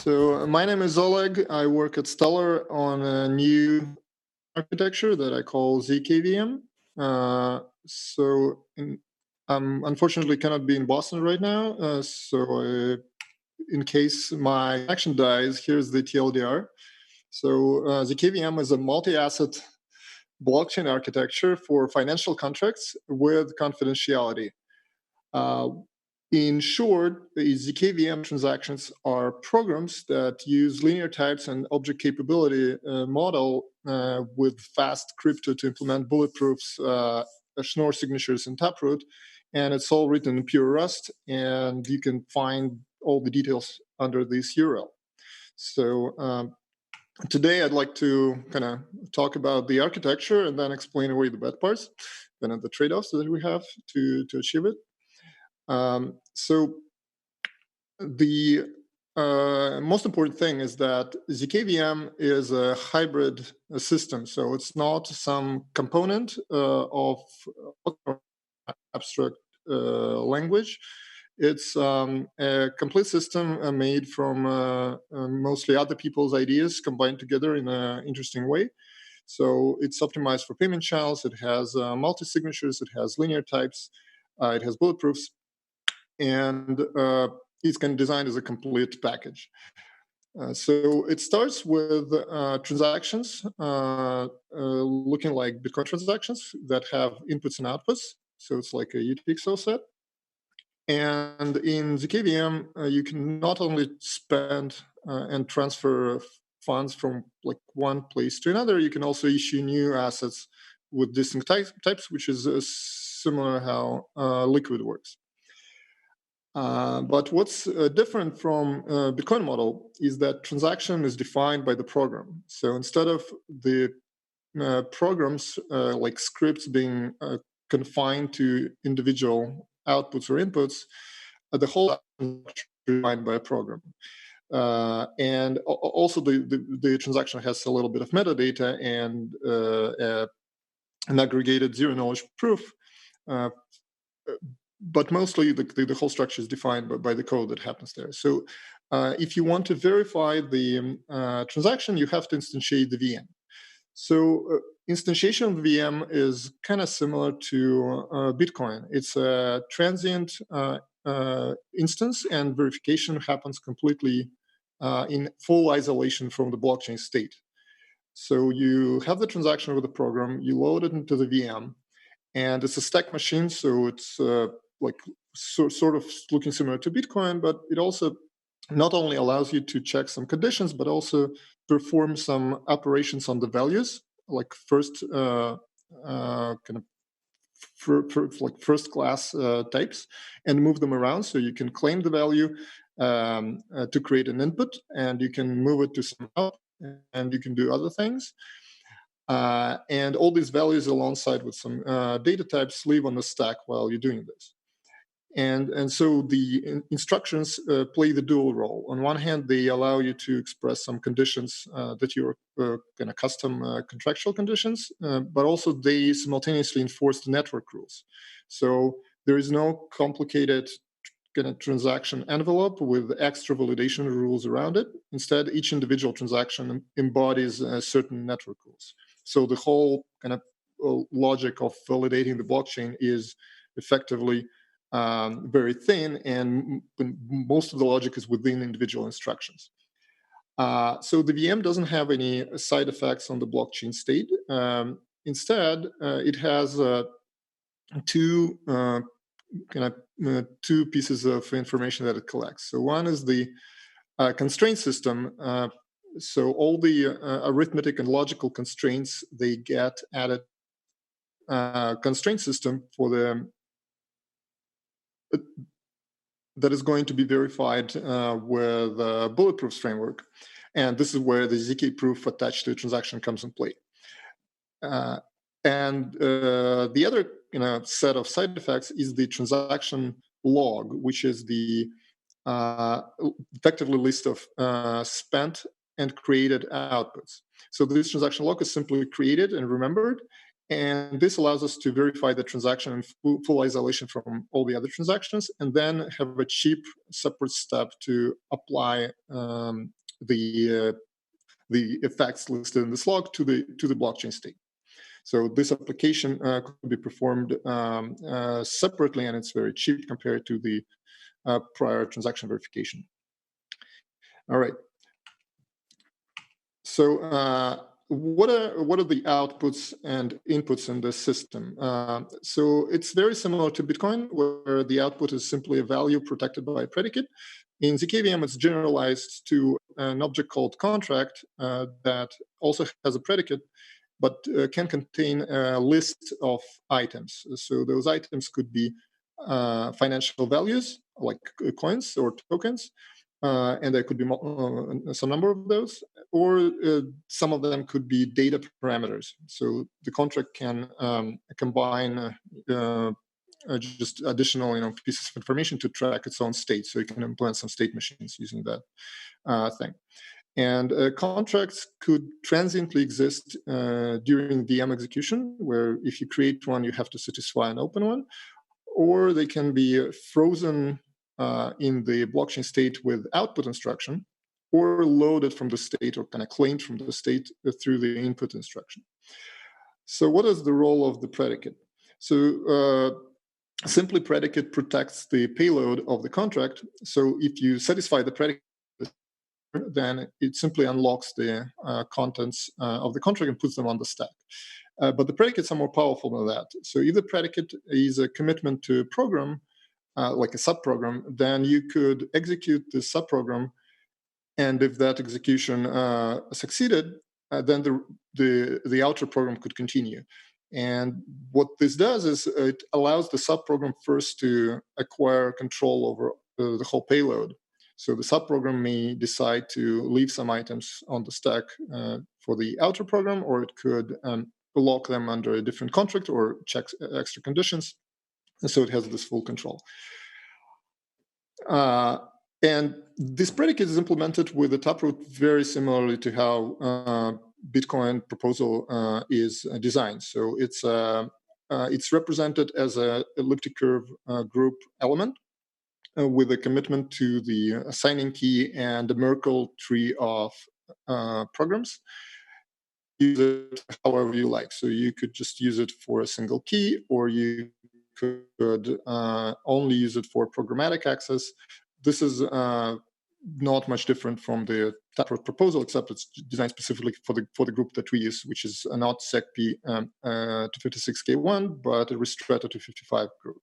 So my name is Oleg. I work at Stellar on a new architecture that I call ZkVM. I'm unfortunately cannot be in Boston right now. In case my connection dies, here's the TLDR. So ZkVM is a multi-asset blockchain architecture for financial contracts with confidentiality. In short, the ZkVM transactions are programs that use linear types and object capability model with fast crypto to implement bulletproofs, Schnorr signatures, and Taproot. And it's all written in pure Rust, and you can find all the details under this URL. So today I'd like to kind of talk about the architecture and then explain away the bad parts and the trade-offs that we have to achieve it. So the most important thing is that ZkVM is a hybrid system. So it's not some component of abstract language. It's a complete system made from mostly other people's ideas combined together in an interesting way. So it's optimized for payment channels. It has multi-signatures. It has linear types. It has bulletproofs. And it's kind of designed as a complete package. So it starts with transactions looking like Bitcoin transactions that have inputs and outputs. So it's like a UTXO set. And in ZkVM, you can not only spend and transfer funds from like one place to another, you can also issue new assets with distinct types, which is similar how Liquid works. But what's different from Bitcoin model is that transaction is defined by the program. So instead of the programs like scripts being confined to individual outputs or inputs, the whole is defined by a program. And also the transaction has a little bit of metadata and an aggregated zero-knowledge proof. But mostly the whole structure is defined by the code that happens there. So if you want to verify the transaction, you have to instantiate the VM. So instantiation of the VM is kind of similar to Bitcoin. It's a transient instance, and verification happens completely in full isolation from the blockchain state. So you have the transaction with the program, you load it into the VM, and it's a stack machine, so it's sort of looking similar to Bitcoin, but it also not only allows you to check some conditions, but also perform some operations on the values, like first first class types, and move them around. So you can claim the value to create an input, and you can move it to some output, and you can do other things. And all these values alongside with some data types live on the stack while you're doing this. And so the instructions play the dual role. On one hand, they allow you to express some conditions that you're kind of custom contractual conditions, but also they simultaneously enforce the network rules. So there is no complicated kind of transaction envelope with extra validation rules around it. Instead, each individual transaction embodies certain network rules. So the whole kind of logic of validating the blockchain is effectively very thin, and most of the logic is within individual instructions. So the VM doesn't have any side effects on the blockchain state. Instead, it has two pieces of information that it collects. So one is the constraint system. So all the arithmetic and logical constraints, they get added constraint system for the that is going to be verified with a bulletproofs framework. And this is where the ZK proof attached to a transaction comes in play. And the other set of side effects is the transaction log, which is the effectively list of spent and created outputs. So this transaction log is simply created and remembered, And this allows us to verify the transaction in full isolation from all the other transactions, and then have a cheap separate step to apply the effects listed in this log to the blockchain state. So this application could be performed separately, and it's very cheap compared to the prior transaction verification. All right. So what are the outputs and inputs in this system? So it's very similar to Bitcoin, where the output is simply a value protected by a predicate. In ZkVM, it's generalized to an object called contract that also has a predicate, but can contain a list of items. So those items could be financial values, like coins or tokens, and there could be some number of those, or some of them could be data parameters. So the contract can combine just additional pieces of information to track its own state. So you can implement some state machines using that thing. And contracts could transiently exist during VM execution, where if you create one, you have to satisfy an open one, or they can be frozen in the blockchain state with output instruction, or loaded from the state, or kind of claimed from the state through the input instruction. So what is the role of the predicate? So simply predicate protects the payload of the contract. So if you satisfy the predicate, then it simply unlocks the contents of the contract and puts them on the stack. But the predicates are more powerful than that. So if the predicate is a commitment to a program, like a subprogram, then you could execute the subprogram, and if that execution succeeded, then the outer program could continue. And what this does is it allows the subprogram first to acquire control over the whole payload. So the subprogram may decide to leave some items on the stack for the outer program, or it could lock them under a different contract or check extra conditions. And so it has this full control. And this predicate is implemented with the taproot very similarly to how Bitcoin proposal is designed. So it's represented as an elliptic curve group element with a commitment to the assigning key and the Merkle tree of programs. Use it however you like. So you could just use it for a single key, or you could only use it for programmatic access. This is not much different from the taproot proposal, except it's designed specifically for the group that we use, which is not SecP 256K1, but a Ristretto 255 group.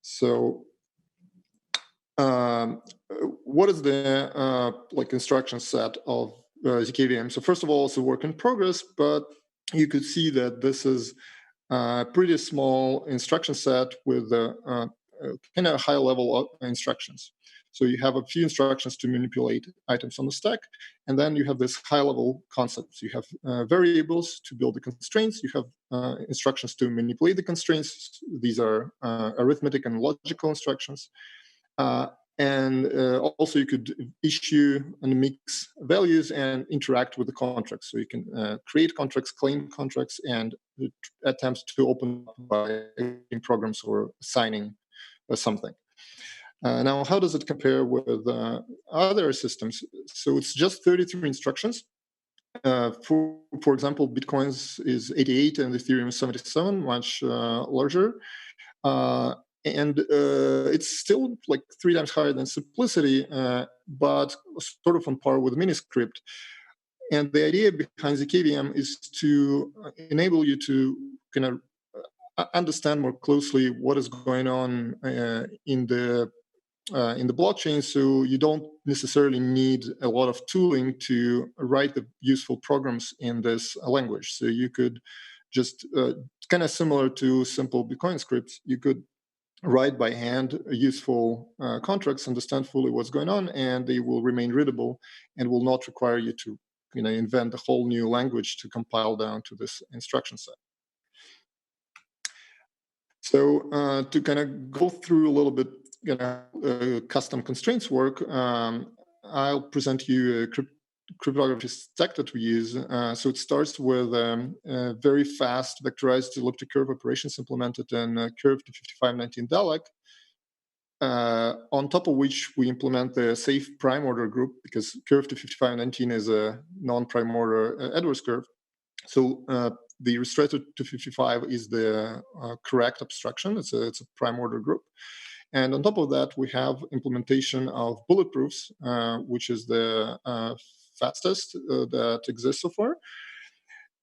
So what is the instruction set of ZkVM? So first of all, it's a work in progress, but you could see that this is a pretty small instruction set with kind of high level of instructions. So you have a few instructions to manipulate items on the stack, and then you have this high level concepts. You have variables to build the constraints. You have instructions to manipulate the constraints. These are arithmetic and logical instructions. And also you could issue and mix values and interact with the contracts. So you can create contracts, claim contracts, and attempt to open by programs or assigning something. Now, how does it compare with other systems? So it's just 33 instructions. For example, Bitcoin's is 88 and Ethereum is 77, much larger. And it's still like 3 times higher than simplicity, but sort of on par with Miniscript. And the idea behind ZkVM is to enable you to kind of understand more closely what is going on in the blockchain, so you don't necessarily need a lot of tooling to write the useful programs in this language. So you could just kind of similar to simple Bitcoin scripts, you could write by hand useful contracts, understand fully what's going on, and they will remain readable and will not require you to invent a whole new language to compile down to this instruction set. So to kind of go through a little bit custom constraints work, I'll present you cryptography stack that we use. So it starts with very fast vectorized elliptic curve operations implemented in curve to 5519 DALEC, on top of which we implement the safe prime order group, because curve to 5519 is a non-prime order Edwards curve. So the restricted to 55 is the correct abstraction. It's a prime order group. And on top of that, we have implementation of bulletproofs, which is the fastest that exists so far.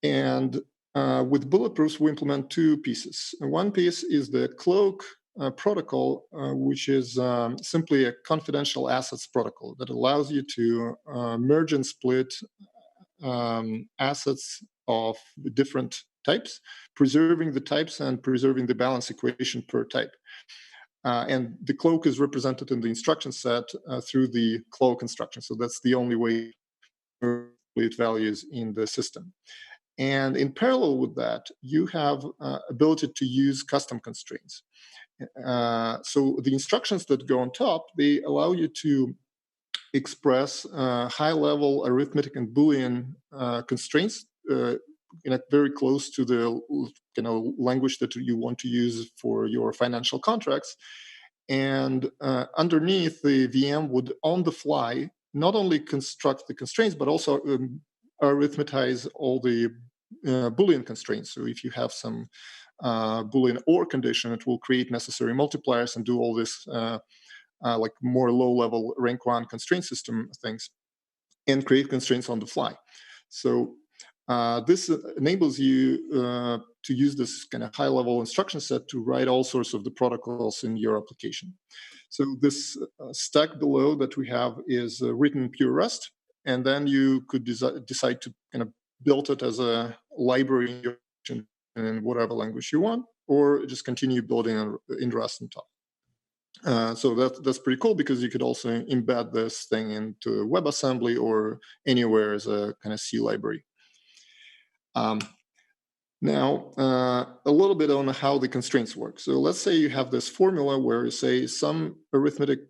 And with bulletproofs, we implement two pieces. One piece is the cloak protocol, which is simply a confidential assets protocol that allows you to merge and split assets of different types, preserving the types and preserving the balance equation per type. And the cloak is represented in the instruction set through the cloak instruction. So that's the only way to split values in the system. And in parallel with that, you have ability to use custom constraints. So the instructions that go on top, they allow you to express high-level arithmetic and Boolean constraints very close to the language that you want to use for your financial contracts. And underneath, the VM would, on the fly, not only construct the constraints, but also arithmetize all the Boolean constraints. So if you have some Boolean OR condition, it will create necessary multipliers and do all this like more low-level rank 1 constraint system things, and create constraints on the fly. So this enables you to use this kind of high-level instruction set to write all sorts of the protocols in your application. So this stack below that we have is written in pure Rust, and then you could decide to kind of build it as a library in whatever language you want, or just continue building in Rust on top. So that's pretty cool, because you could also embed this thing into WebAssembly or anywhere as a kind of C library. Now, a little bit on how the constraints work. So let's say you have this formula where you say some arithmetic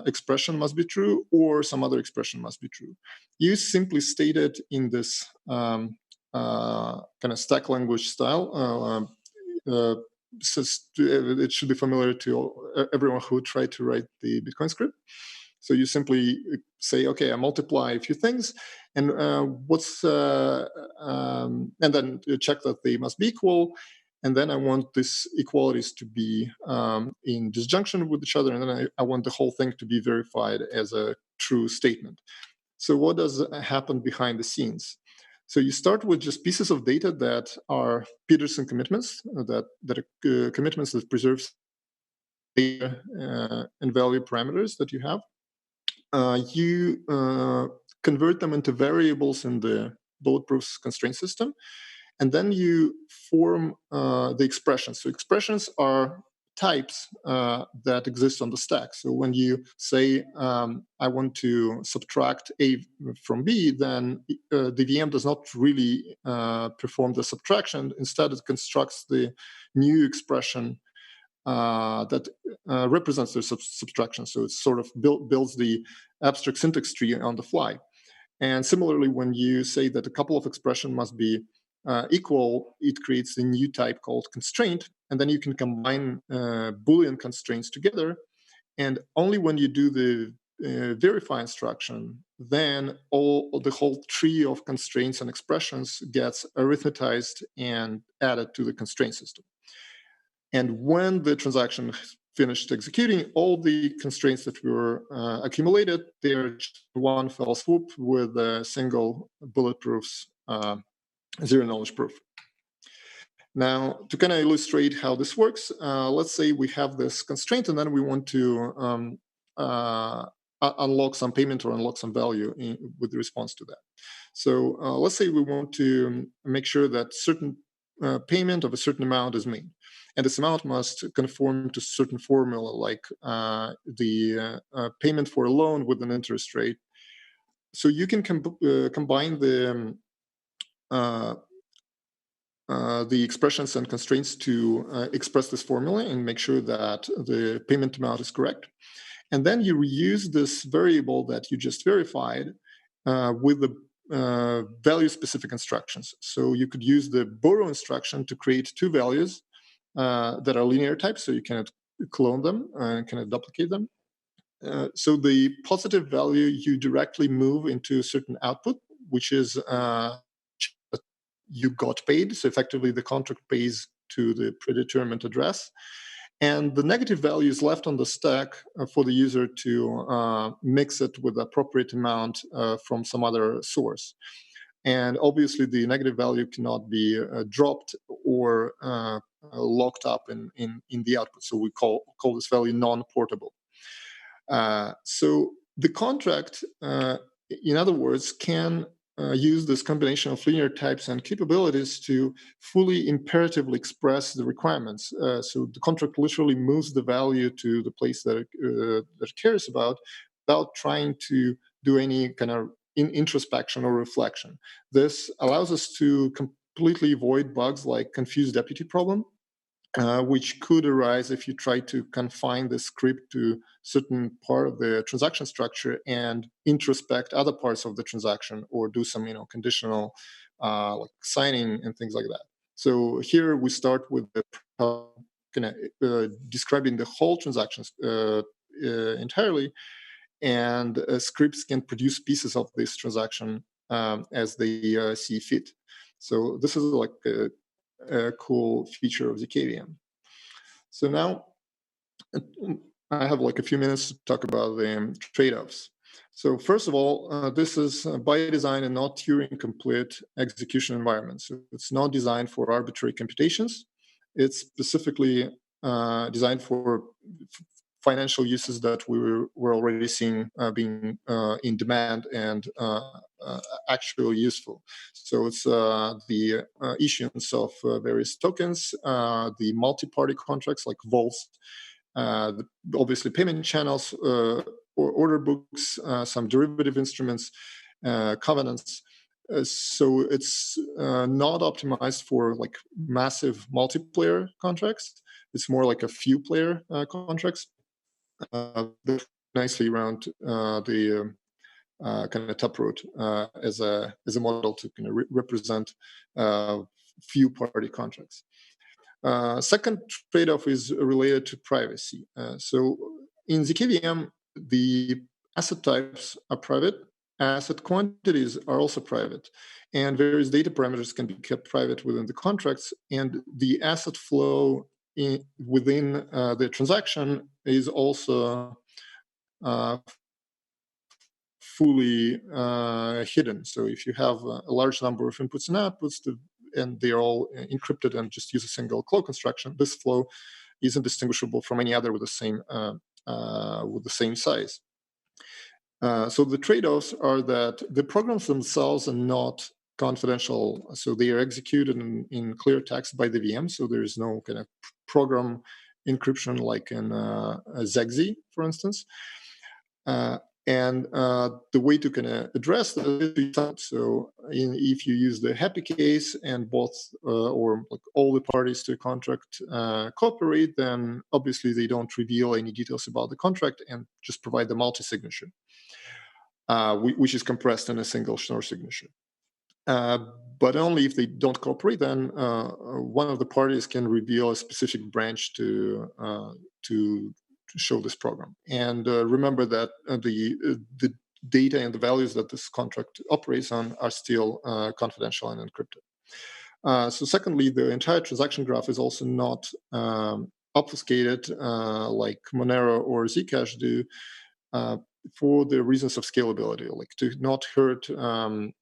expression must be true or some other expression must be true. You simply state it in this kind of stack language style. It should be familiar to everyone who tried to write the Bitcoin script. So you simply say, okay, I multiply a few things, and and then you check that they must be equal, and then I want these equalities to be in disjunction with each other, and then I want the whole thing to be verified as a true statement. So what does happen behind the scenes? So you start with just pieces of data that are Peterson commitments, that are commitments that preserves data and value parameters that you have. You convert them into variables in the bulletproof constraint system, and then you form the expressions. So expressions are types that exist on the stack. So when you say, I want to subtract A from B, then the VM does not really perform the subtraction. Instead, it constructs the new expression that represents the subtraction. So it sort of builds the abstract syntax tree on the fly. And similarly, when you say that a couple of expressions must be equal, it creates a new type called constraint, and then you can combine Boolean constraints together. And only when you do the verify instruction, then the whole tree of constraints and expressions gets arithmetized and added to the constraint system. And when the transaction finished executing, all the constraints that were accumulated, they're just one fell swoop with a single bulletproof zero knowledge proof. Now, to kind of illustrate how this works, let's say we have this constraint, and then we want to unlock some payment or unlock some value with response to that. So let's say we want to make sure that certain payment of a certain amount is made. And this amount must conform to certain formula, like the payment for a loan with an interest rate. So you can combine the expressions and constraints to express this formula and make sure that the payment amount is correct. And then you reuse this variable that you just verified with the value-specific instructions. So you could use the borrow instruction to create two values that are linear types, so you cannot clone them and cannot duplicate them. So the positive value you directly move into a certain output, which is you got paid. So effectively, the contract pays to the predetermined address. And the negative value is left on the stack for the user to mix it with the appropriate amount from some other source. And obviously, the negative value cannot be dropped or locked up in the output. So we call this value non-portable. So the contract, in other words, can use this combination of linear types and capabilities to fully imperatively express the requirements. So the contract literally moves the value to the place that it cares about without trying to do any kind of introspection or reflection. This allows us to completely avoid bugs like confused deputy problem, which could arise if you try to confine the script to certain part of the transaction structure and introspect other parts of the transaction, or do some conditional like signing and things like that. So here we start with the describing the whole transactions entirely, and scripts can produce pieces of this transaction as they see fit. So this is like a cool feature of ZkVM. So now I have like a few minutes to talk about the trade-offs. So first of all, this is by design and not Turing complete execution environment. So it's not designed for arbitrary computations. It's specifically designed for financial uses that we're already seeing being in demand and actually useful. So it's the issuance of various tokens, the multi-party contracts like vaults, obviously payment channels, or order books, some derivative instruments, covenants. So it's not optimized for like massive multiplayer contracts. It's more like a few player contracts. Nicely around the kind of taproot as a model to kind of represent few party contracts. Second trade-off is related to privacy. So in ZkVM, the asset types are private, asset quantities are also private, and various data parameters can be kept private within the contracts, and the asset flow within the transaction is also fully hidden. So if you have a large number of inputs and outputs, and they're all encrypted and just use a single cloak construction, this flow isn't distinguishable from any other with the same size. So the trade-offs are that the programs themselves are not confidential, so they are executed in clear text by the VM. So there is no kind of program encryption like in ZkZ, for instance. And the way to kind of address that is, so if you use the happy case and both or like all the parties to a contract cooperate, then obviously they don't reveal any details about the contract and just provide the multi-signature, which is compressed in a single Schnorr signature. But only if they don't cooperate, then one of the parties can reveal a specific branch to show this program. And remember that the data and the values that this contract operates on are still confidential and encrypted. So secondly, the entire transaction graph is also not obfuscated like Monero or Zcash do for the reasons of scalability, like to not hurt the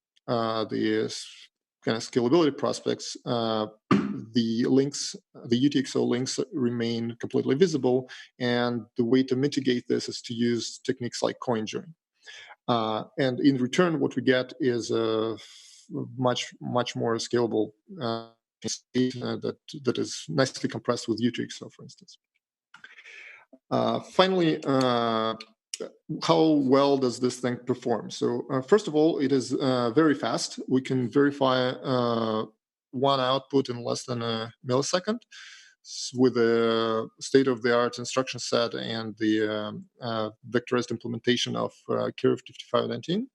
kind of scalability prospects. The links, the UTXO links remain completely visible, and the way to mitigate this is to use techniques like coin join. And in return, what we get is a much more scalable state that is nicely compressed with UTXO, for instance. Finally, how well does this thing perform? So first of all, it is very fast. We can verify one output in less than a millisecond with a state-of-the-art instruction set and the vectorized implementation of Curve 5519.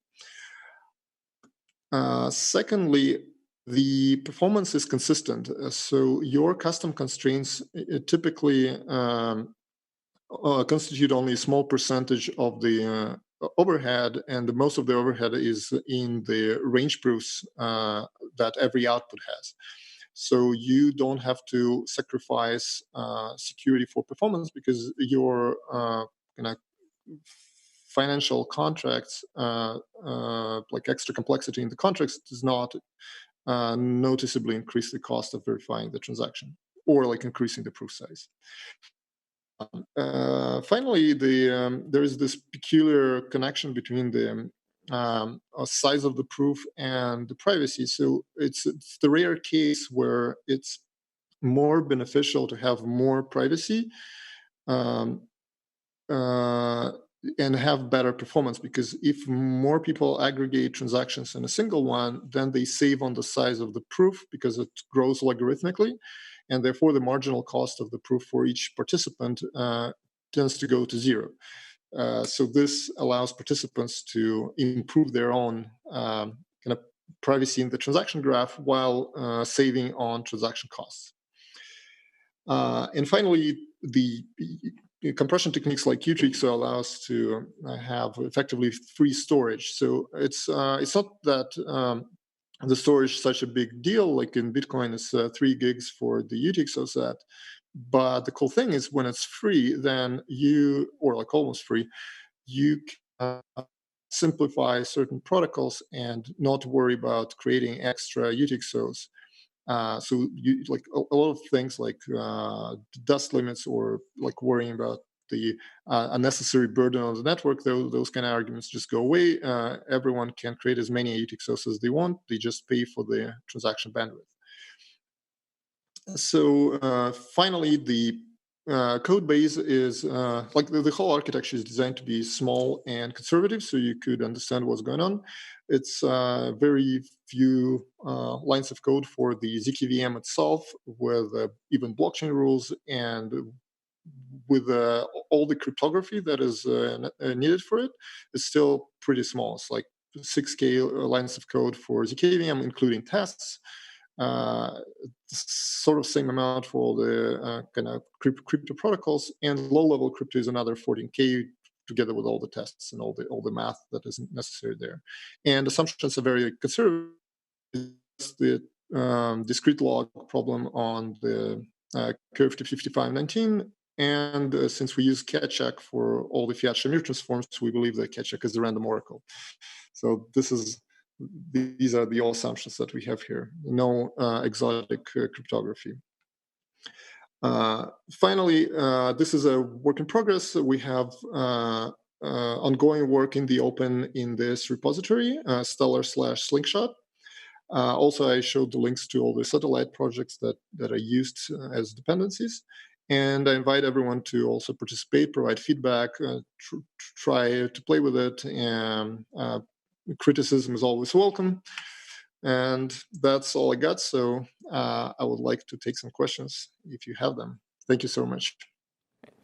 Secondly, the performance is consistent. So your custom constraints typically constitute only a small percentage of the overhead, and most of the overhead is in the range proofs that every output has. So you don't have to sacrifice security for performance, because your kind of financial contracts, like extra complexity in the contracts, does not noticeably increase the cost of verifying the transaction, or like increasing the proof size. Finally, there is this peculiar connection between the size of the proof and the privacy. So it's the rare case where it's more beneficial to have more privacy um, uh, and have better performance, because if more people aggregate transactions in a single one, then they save on the size of the proof because it grows logarithmically, and therefore the marginal cost of the proof for each participant tends to go to zero. So this allows participants to improve their own kind of privacy in the transaction graph while saving on transaction costs. And finally, the compression techniques like UTXO allow us to have effectively free storage. So it's not that the storage is such a big deal. Like in Bitcoin, it's 3 gigs for the UTXO set. But the cool thing is, when it's free, then you, or like almost free, you can simplify certain protocols and not worry about creating extra UTXOs. So you, like a lot of things like dust limits, or like worrying about the unnecessary burden on the network, those kind of arguments just go away. Everyone can create as many UTXOs as they want. They just pay for the transaction bandwidth. So finally, the code base is like the whole architecture is designed to be small and conservative, so you could understand what's going on. It's very few lines of code for the ZkVM itself, with even blockchain rules, and with all the cryptography that is needed for it. It's still pretty small. It's like 6K lines of code for ZkVM, including tests. Sort of same amount for all the kind of crypto protocols, and low-level crypto is another 14K, together with all the tests and all the math that is necessary there. And assumptions are very conservative. The discrete log problem on the curve to 5519. And since we use CatCheck for all the Fiat-Shamir transforms, we believe that CatCheck is the random oracle. So these are the all assumptions that we have here. No exotic cryptography. Finally, this is a work in progress. We have ongoing work in the open in this repository, Stellar/Slingshot. Also, I showed the links to all the satellite projects that are used as dependencies. And I invite everyone to also participate, provide feedback, try to play with it, and criticism is always welcome. And that's all I got. So I would like to take some questions if you have them. Thank you so much.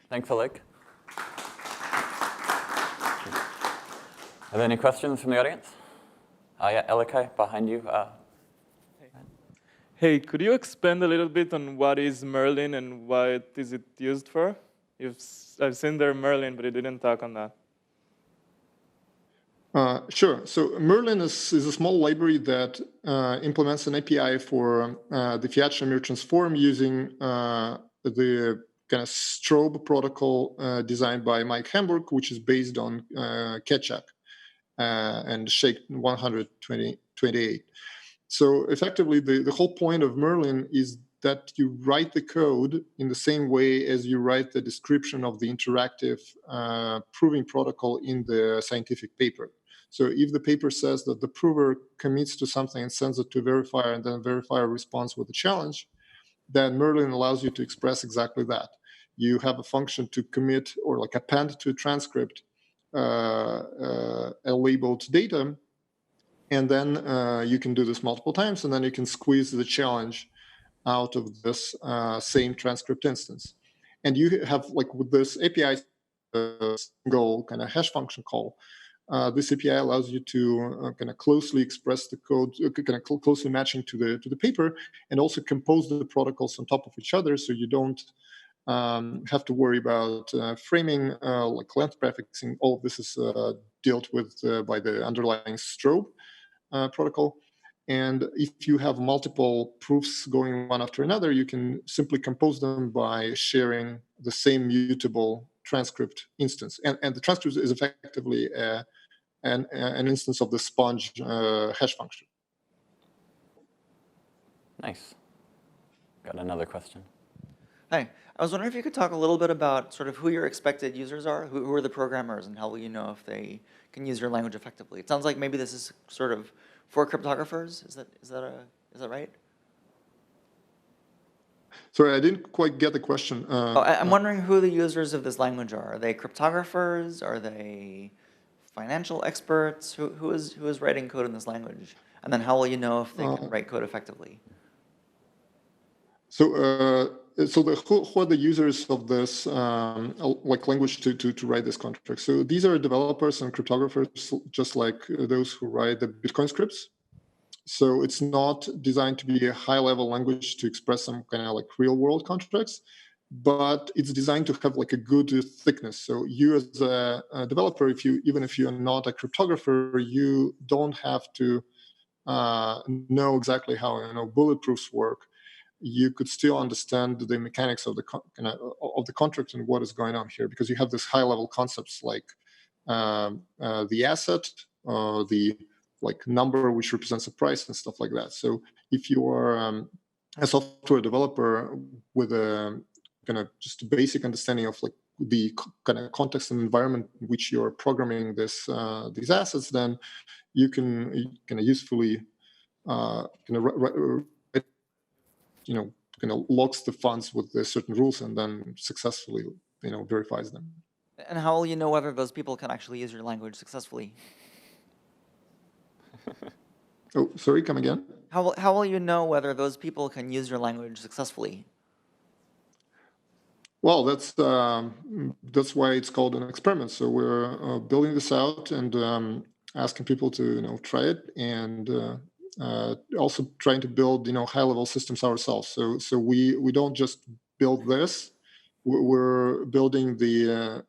Thanks, Oleg. Are there any questions from the audience? Yeah, Elikai, behind you. Hey, could you expand a little bit on what is Merlin and what is it used for? I've seen there Merlin, but it didn't talk on that. Sure. So Merlin is a small library that implements an API for the Fiat-Shamir transform using the kind of strobe protocol designed by Mike Hamburg, which is based on CatCheck and Shake 128. So effectively, the whole point of Merlin is that you write the code in the same way as you write the description of the interactive proving protocol in the scientific paper. So if the paper says that the prover commits to something and sends it to a verifier, and then the verifier responds with a challenge, then Merlin allows you to express exactly that. You have a function to commit, or like append to a transcript a labeled data, and then you can do this multiple times, and then you can squeeze the challenge out of this same transcript instance. And you have, like with this API, a single kind of hash function call, This API allows you to kind of closely express the code, kind of closely matching to the paper, and also compose the protocols on top of each other, so you don't have to worry about framing, like length prefixing. All of this is dealt with by the underlying strobe protocol. And if you have multiple proofs going one after another, you can simply compose them by sharing the same mutable transcript instance. And the transcript is effectively an instance of the sponge hash function. Nice. Got another question. Hi. I was wondering if you could talk a little bit about sort of who your expected users are, who are the programmers, and how will you know if they can use your language effectively? It sounds like maybe this is sort of for cryptographers. Is that right? Sorry, I didn't quite get the question. I'm wondering who the users of this language are. Are they cryptographers? Are they financial experts? Who is writing code in this language? And then how will you know if they can write code effectively? So who are the users of this like language to write this contract? So these are developers and cryptographers, just like those who write the Bitcoin scripts. So it's not designed to be a high-level language to express some kind of like real-world contracts, but it's designed to have like a good thickness. So you as a developer, even if you're not a cryptographer, you don't have to know exactly how bulletproofs work. You could still understand the mechanics of the contract and what is going on here, because you have this high-level concepts like the asset, the like number which represents a price and stuff like that. So if you are a software developer with a kind of just a basic understanding of like the kind of context and environment in which you're programming these assets, then you can usefully locks the funds with the certain rules and then successfully verifies them. And how will you know whether those people can actually use your language successfully? Oh, sorry, come again? How will you know whether those people can use your language successfully? Well, that's why it's called an experiment. So we're building this out and asking people to try it, and also trying to build high-level systems ourselves. So we don't just build this. We're building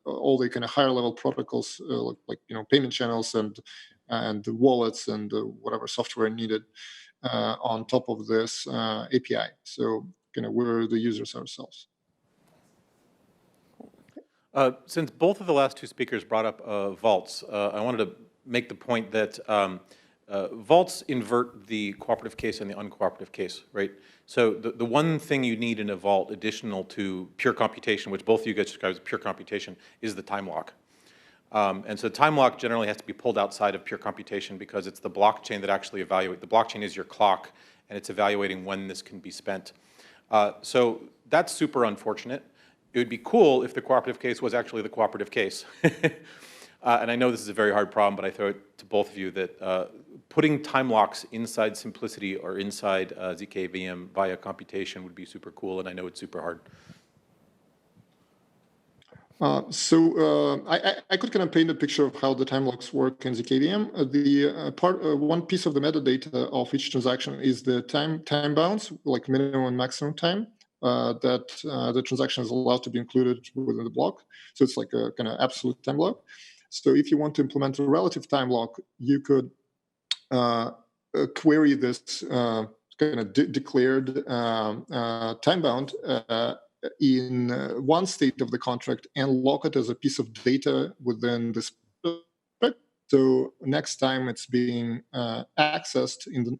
all the kind of higher-level protocols like payment channels and the wallets and whatever software needed on top of this API. So we're the users ourselves. Since both of the last two speakers brought up vaults, I wanted to make the point that vaults invert the cooperative case and the uncooperative case, right? So the one thing you need in a vault, additional to pure computation, which both of you guys described as pure computation, is the time lock. And so time lock generally has to be pulled outside of pure computation because it's the blockchain that actually evaluates. The blockchain is your clock, and it's evaluating when this can be spent. So that's super unfortunate. It would be cool if the cooperative case was actually the cooperative case. And I know this is a very hard problem, but I throw it to both of you that putting time locks inside Simplicity or inside ZkVM via computation would be super cool, and I know it's super hard. I could kind of paint a picture of how the time locks work in ZkVM. One piece of the metadata of each transaction is the time bounds, like minimum and maximum time that the transaction is allowed to be included within the block. So it's like a kind of absolute time lock. So if you want to implement a relative time lock, you could query this kind of declared time bound in one state of the contract and lock it as a piece of data within this. So next time it's being accessed in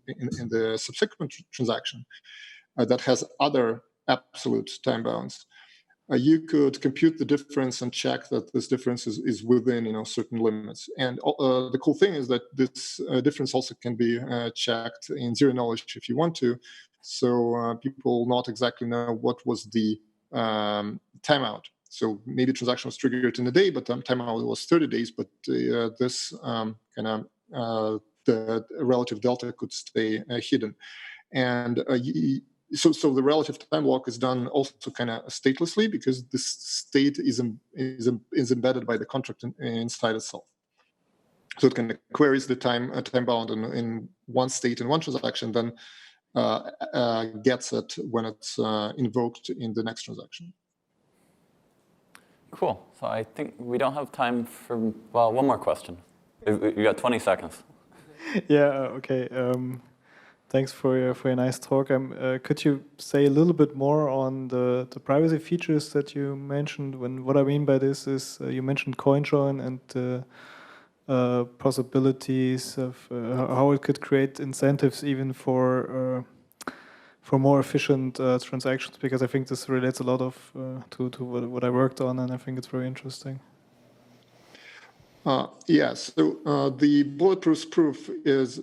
the subsequent transaction that has other absolute time bounds, you could compute the difference and check that this difference is within certain limits. And the cool thing is that this difference also can be checked in zero knowledge if you want to. So people not exactly know what was the timeout. So maybe transaction was triggered in a day, but timeout was 30 days. But this the relative delta could stay hidden. And so the relative time lock is done also kind of statelessly because this state is embedded by the contract inside itself. So it kind of queries the time bound in one state in one transaction, then gets it when it's invoked in the next transaction. Cool. So I think we don't have time for, well, one more question. You got 20 seconds. Yeah, okay. Thanks for your nice talk. Could you say a little bit more on the privacy features that you mentioned? What I mean by this is you mentioned CoinJoin and possibilities of how it could create incentives even for more efficient transactions, because I think this relates a lot of to what I worked on, and I think it's very interesting. Yes, so the bulletproof proof is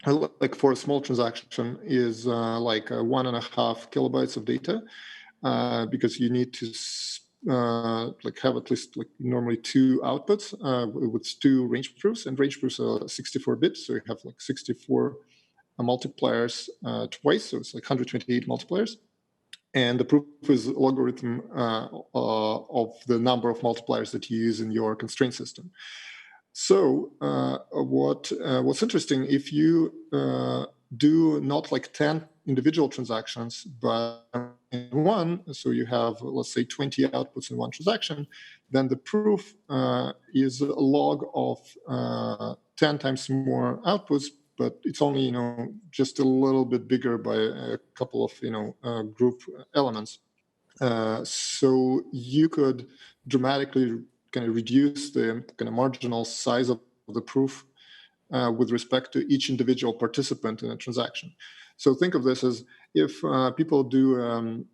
like for a small transaction is like 1.5 kilobytes of data, because you need to like have at least like normally 2 outputs with 2 range proofs, and range proofs are 64 bits, so you have like 64 multipliers twice, so it's like 128 multipliers. And the proof is a logarithm of the number of multipliers that you use in your constraint system. So what's interesting, if you do not like 10 individual transactions, but in one, so you have, let's say, 20 outputs in one transaction, then the proof is a log of 10 times more outputs, but it's only, just a little bit bigger by a couple of, group elements. So you could dramatically kind of reduce the kind of marginal size of the proof with respect to each individual participant in a transaction. So think of this as if people do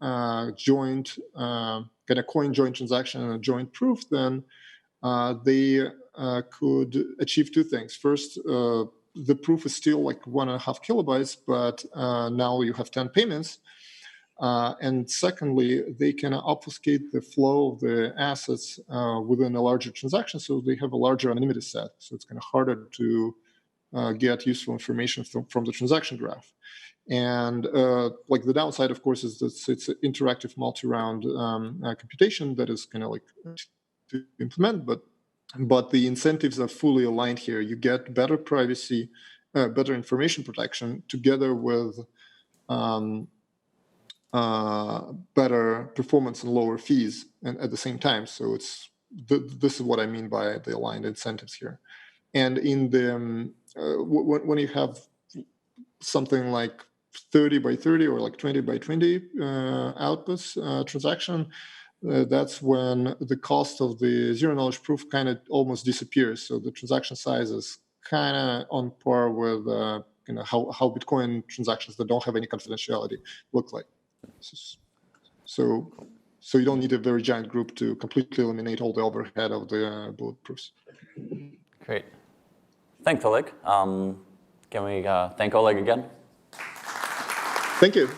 joint, kind of coin joint transaction and a joint proof, then they could achieve 2 things. First, the proof is still like 1.5 kilobytes, but now you have 10 payments. And secondly, they can obfuscate the flow of the assets within a larger transaction, so they have a larger anonymity set. So it's kind of harder to get useful information from the transaction graph. And like the downside, of course, is that it's an interactive multi-round computation that is kind of like to implement, but the incentives are fully aligned here. You get better privacy, better information protection, together with better performance and lower fees, and at the same time. So this is what I mean by the aligned incentives here. And in the when you have something like 30 by 30 or like 20 by 20 outputs transaction, that's when the cost of the zero knowledge proof kind of almost disappears. So the transaction size is kind of on par with how Bitcoin transactions that don't have any confidentiality look like. So you don't need a very giant group to completely eliminate all the overhead of the bulletproofs. Great. Thanks, Oleg. Can we thank Oleg again? Thank you.